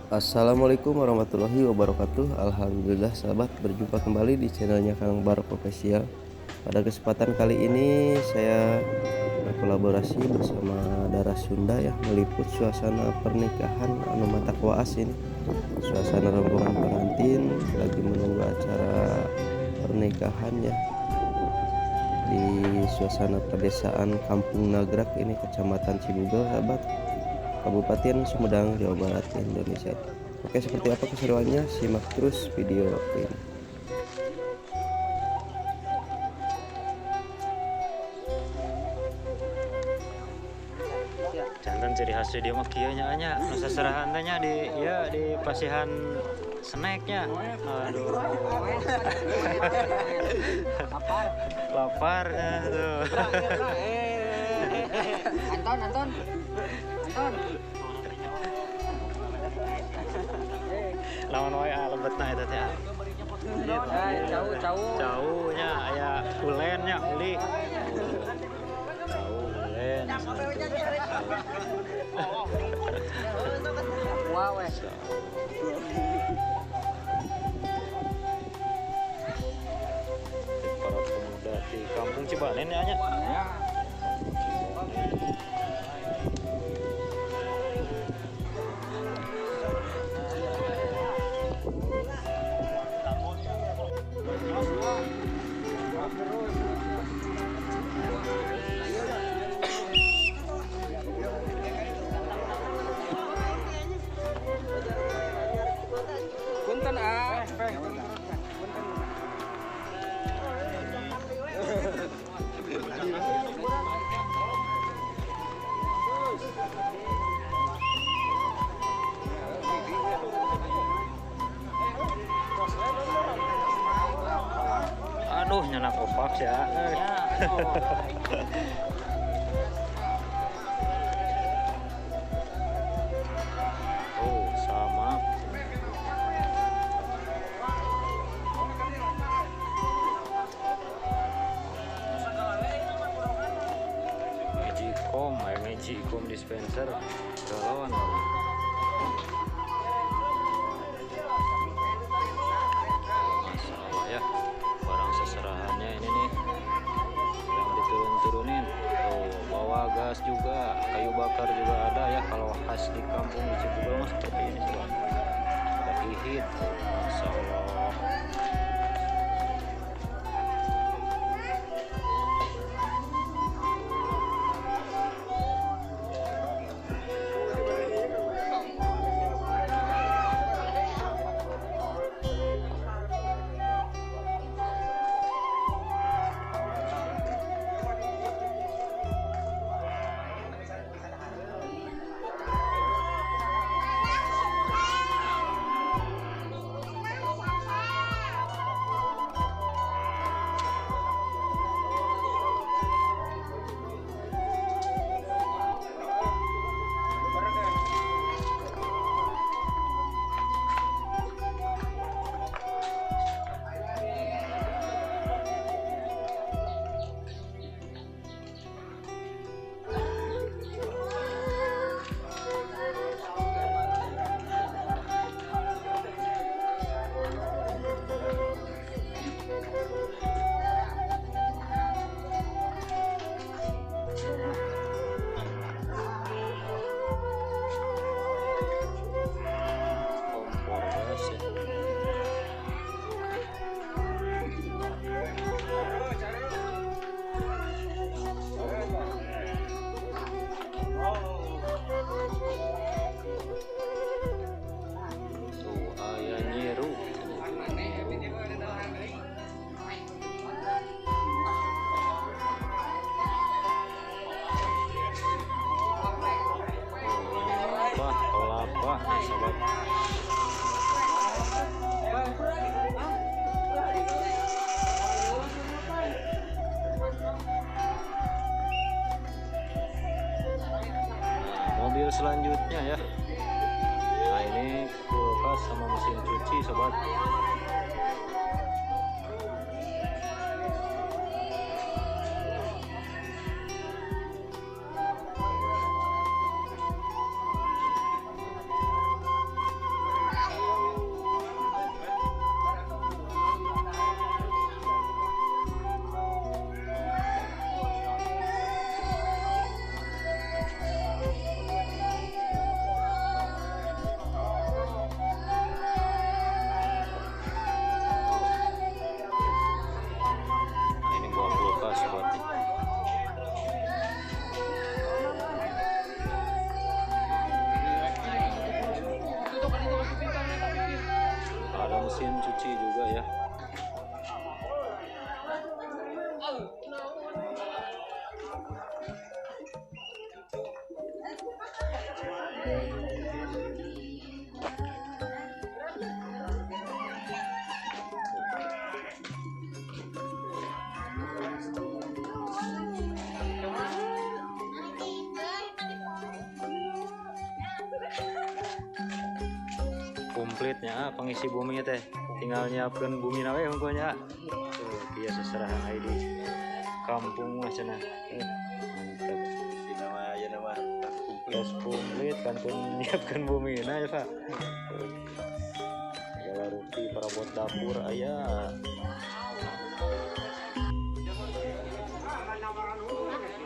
Assalamualaikum warahmatullahi wabarakatuh. Alhamdulillah sahabat, berjumpa kembali di channelnya Kang Barok Official. Pada kesempatan kali ini saya berkolaborasi bersama Darah Sunda ya, meliput suasana pernikahan anu mata koas ini. Suasana rombongan pengantin lagi menunggu acara pernikahannya di suasana pedesaan Kampung Nagrak ini, Kecamatan Cibugel, sahabat, Kabupaten Sumedang, Jawa Barat, Indonesia. Oke, seperti apa keseruannya? Simak terus video ini. Jantan ciri khas dia mah kieu nya nya nu saserahan teh nya di pasihan snacknya. Aduh. Laparnya tuh. Anton. Lawan wae lebetna eta teh. Jauhnya aya ulennya uli. Ulen. Wah weh. Para pemuda di Kampung Cibanen ya nya. Punten Aduh, nyanak opak ya. Oh, sama. Magicom dispenser galon. Masalah ya, barang seserahannya ini nih yang diturun-turunin. Tuh, bawa gas juga, kayu bakar juga ada ya. Kalau khas di kampung di Cibubur mah seperti ini coba. Ada hihit, masya Allah. Wah, sobat. Mobil selanjutnya ya. Nah, ini kulkas sama mesin cuci, sobat. mesin cuci juga ya. Komplitnya pengisi bumi teh tinggal nyiapkan bumi nawe pokoknya tuh dia seserahan ID kampung mah cenah mantap nama gas komplit kantun nyiapkan bumi nah ya Pak segala rupi perabot dapur ayah.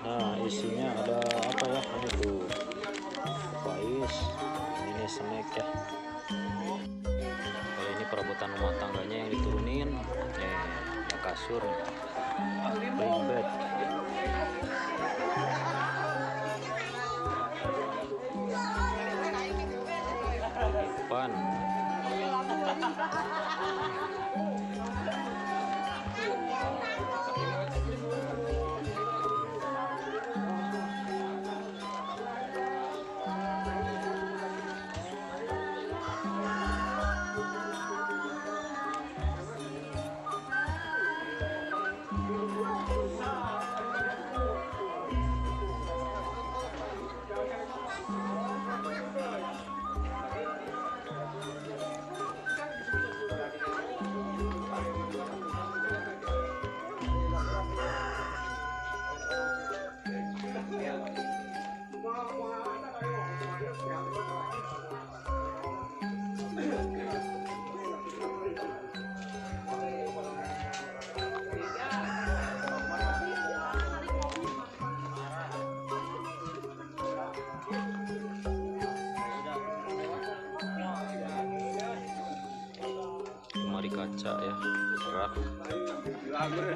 Nah isinya ada apa ya ini tuh pais ini snack ya. Kalau ini perabotan rumah tangganya yang diturunin kasur ring bed pan lemari kaca ya rak. Masya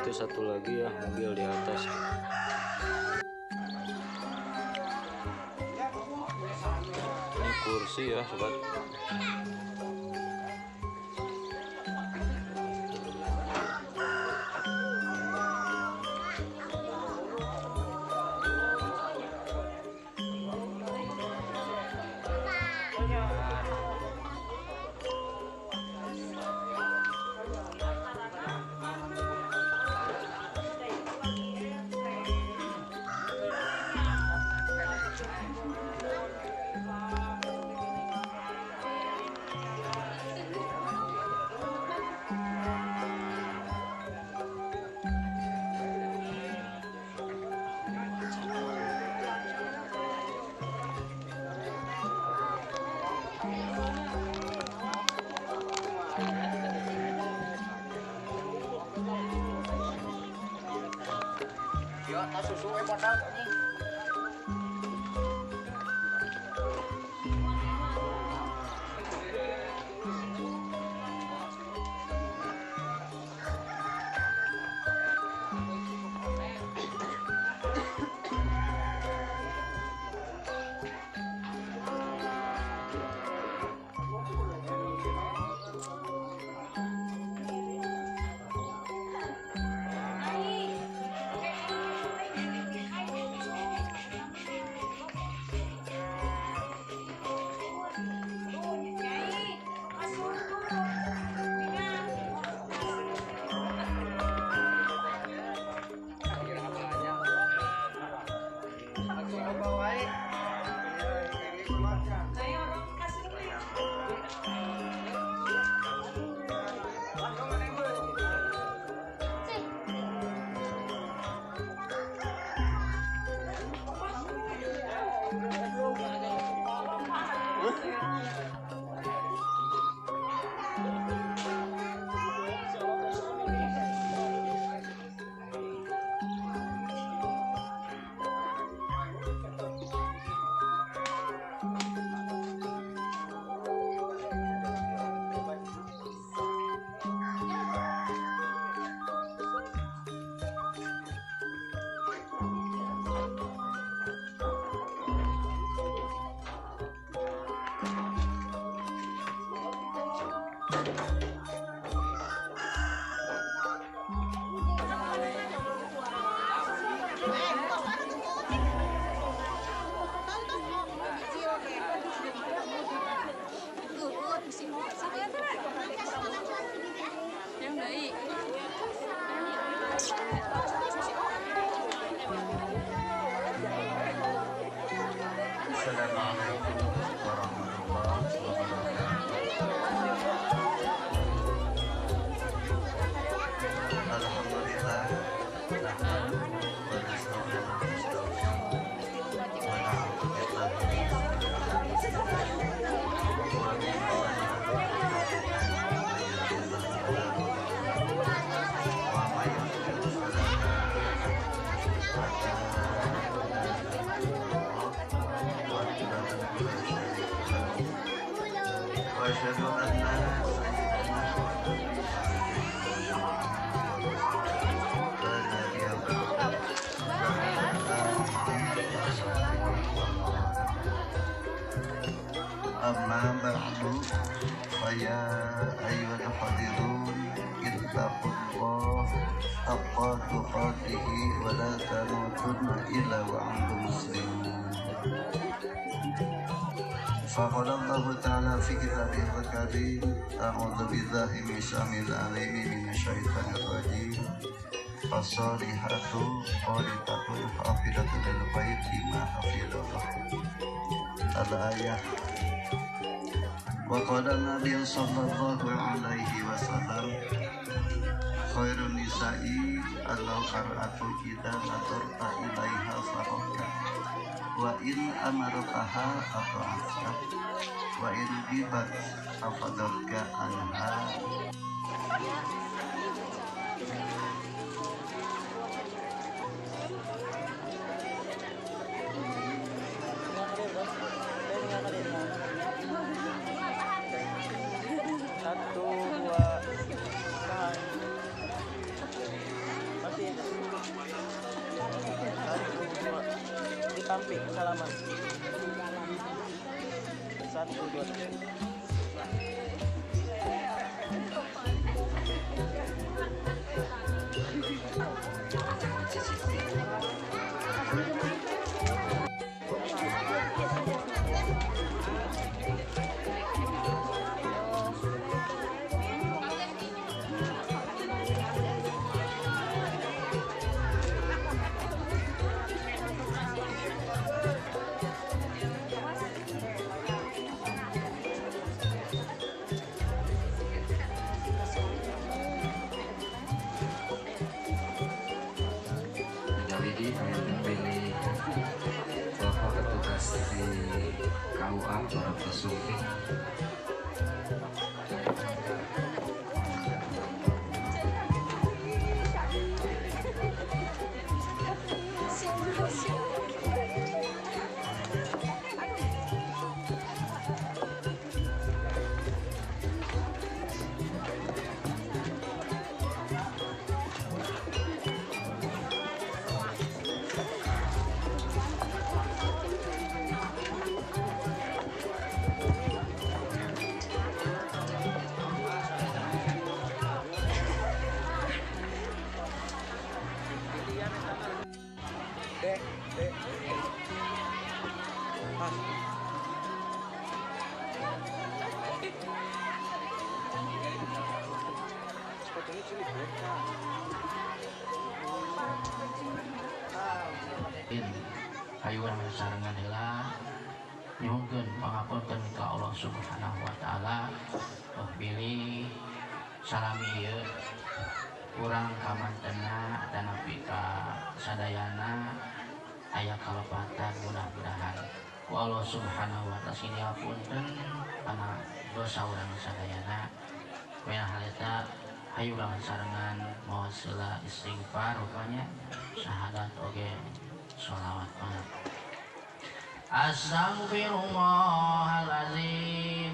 itu satu lagi ya mobil di atas. Ini kursi ya sobat. Susu botol ini. Yang baik. Assalamualaikum warahmatullahi wabarakatuh. Alhamdulillah. Nahmaduhu wa nasta'inuhu wa nastaghfiruh. Wa na'udzu billahi min shururi anfusina wa min وأشهد أن أما بعد فيا أيها الحاضرون اتقوا الله حق تقاته ولا تموتن إلا وأنتم مسلمون. فقال الله تعالى في كتابه الكريم أعوذ بالله من السميع العليم من الشيطان الرجيم فالصالحات قانتات حافظات للغيب بما حفظ الله. الآية. وقال النبي صلى الله عليه وسلم خير النساء المرأة إذا نظرت إليها فرحت wa in amarataha ata'afka wa in gibat afadalka anha. Satu, dua, tahan. Masih. Satu, dua. Ditampik salaman. Satu, dua, tiga. Jadi pilih bapak petugas di KUA para pesuki. Hayuan sarangan heula nyuhunkeun pangapunten ka Allah Subhanahu wa taala. Pilih salami ieu urang kamantena dan nepi ka sadayana aya kalepatan, mudah-mudahan ku Allah Subhanahu wa taala siniapunten kana dosa urang sadayana. Maya hal eta hayu urang sarangan maos heula istighfar rupanya syahadat oge sholawat banget. Astaghfirullahaladzim,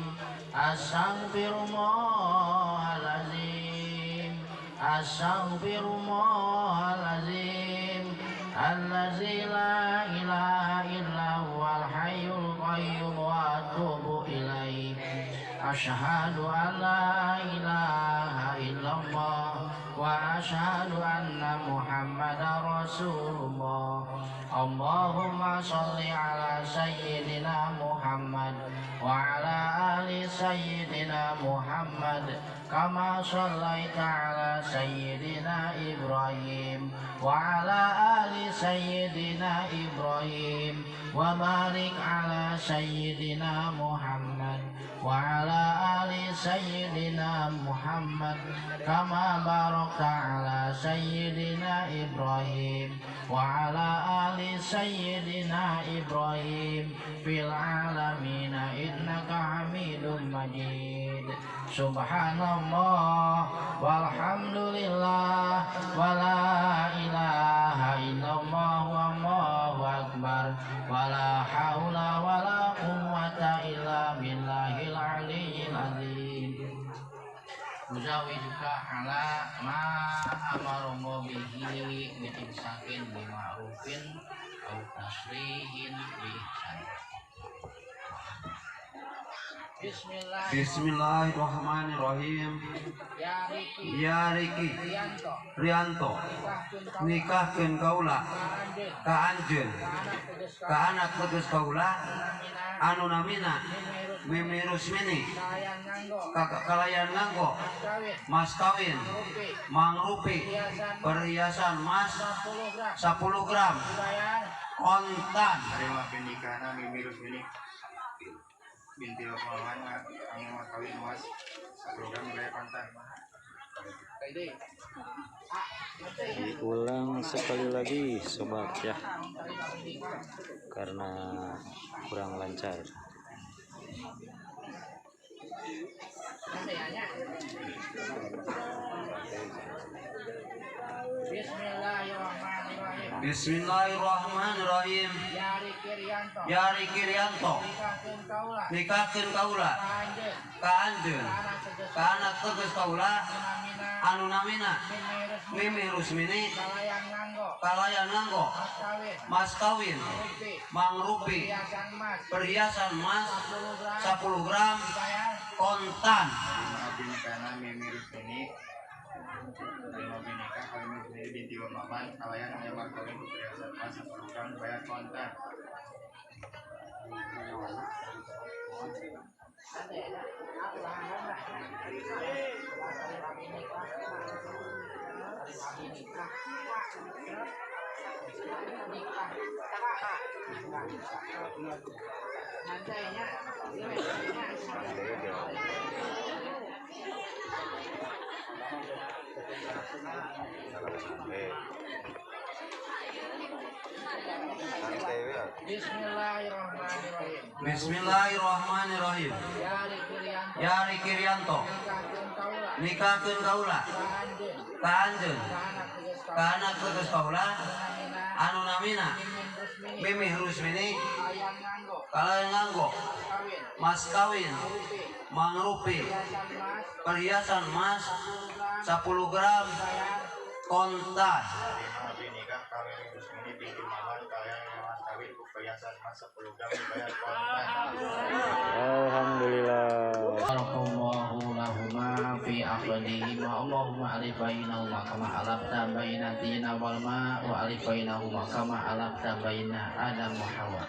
astaghfirullahaladzim, astaghfirullahaladzim, allazi la ilaha illa huwal hayyul qayyum wa atubu ilaih. Asyhadu an la أشهد أن محمدا رسول الله. اللهم صل على سيدنا محمد وعلى آل سيدنا محمد كما صليت على سيدنا إبراهيم وعلى آل سيدنا إبراهيم وبارك على سيدنا محمد وعلى آل سيدنا محمد كما باركت على سيدنا إبراهيم وعلى آل سيدنا إبراهيم في العالمين إنك حميد مجيد. سبحان الله والحمد لله ولا إله إلا الله والله أكبر ولا حول ولا قوة إلا بالله العلي العظيم. Muzawijuka ala ma amaromo bihi bitimsakin bima'rufin au tasrihin biihsan. Bismillahirrahmanirrahim. Ya Riki Rianto nikahkeun kaula ka anjeun ka anak teges kaula anu namina Mimi Rusmini kalayan nganggo mas kawin mangrupi perhiasan mas 10 gram kontan. Terima pernikahan Mimi Rusmini binti Lopawan kami mas kawin mas 10 gram bayar kontan. Diulang sekali lagi sobat ya, karena kurang lancar. Bismillahirrahmanirrahim. Ya Riki Rianto nikahkeun kaula ka anjeun ka anak teges kaula anu namina Mimi Rusmini kalayan nganggo mas kawin mangrupi perhiasan mas 10 gram kontan. Terima pernikahan Mimi Rusmini terima pernikahan kami Rusmini binti Lopawan kalayan hanya mas kawin perhiasan mas 10 gram bayar kontan. Bismillahirrahmanirrahim. Ya Riki Rianto nikahkeun kaula ka anjeun ka anak teges kaula anu namina Mimi Rusmini kalayan nganggo mas kawin mangrupi perhiasan mas 10 gram kontan. Terima pernikahan kami Rusmini binti Lopawan kalayan mas kawin perhiasan mas 10 gram bayar kontan. Alhamdulillah. Barakallahu lahuma fi aqdihima. Allahumma alif bainahuma kama alafta baina tina wal ma wa alif bainahuma kama alafta baina Adam wa Hawa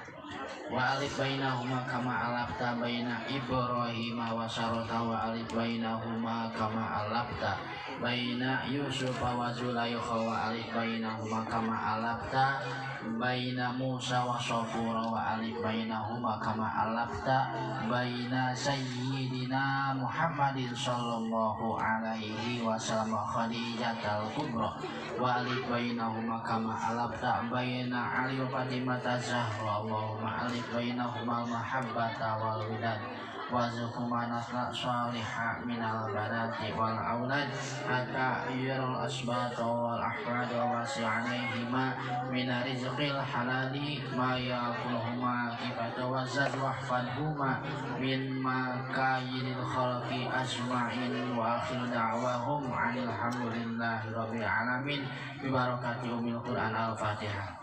wa alif bainahuma kama alafta baina Ibrahim wa Sarata wa alif bainahuma kama alafta baina Yusuf wa Zulaikha wa alif bainahuma kama alafta baina Musa wa Safura wa alif bainahuma kama alafta baina Sayyidina Muhammadin sallallahu alaihi wasallam Khadijatul Kubra wa alif bainahuma kama alafta baina Ali wa Fatimah Zahra. Allahumma alif bainahuma mahabbata wal widad warzuqhuma nasla salihah minal banati wal aulad hatta yurul asbata wal ahfad wa wasi'anaihima min rizqil halali ma yakuluhuma kifata wa zad wahfadhuma min makayidil khalqi ajma'in wa akhiru da'wahum anil hamdulillahi rabbil alamin bi barakati umil Qur'an al-Fatihah.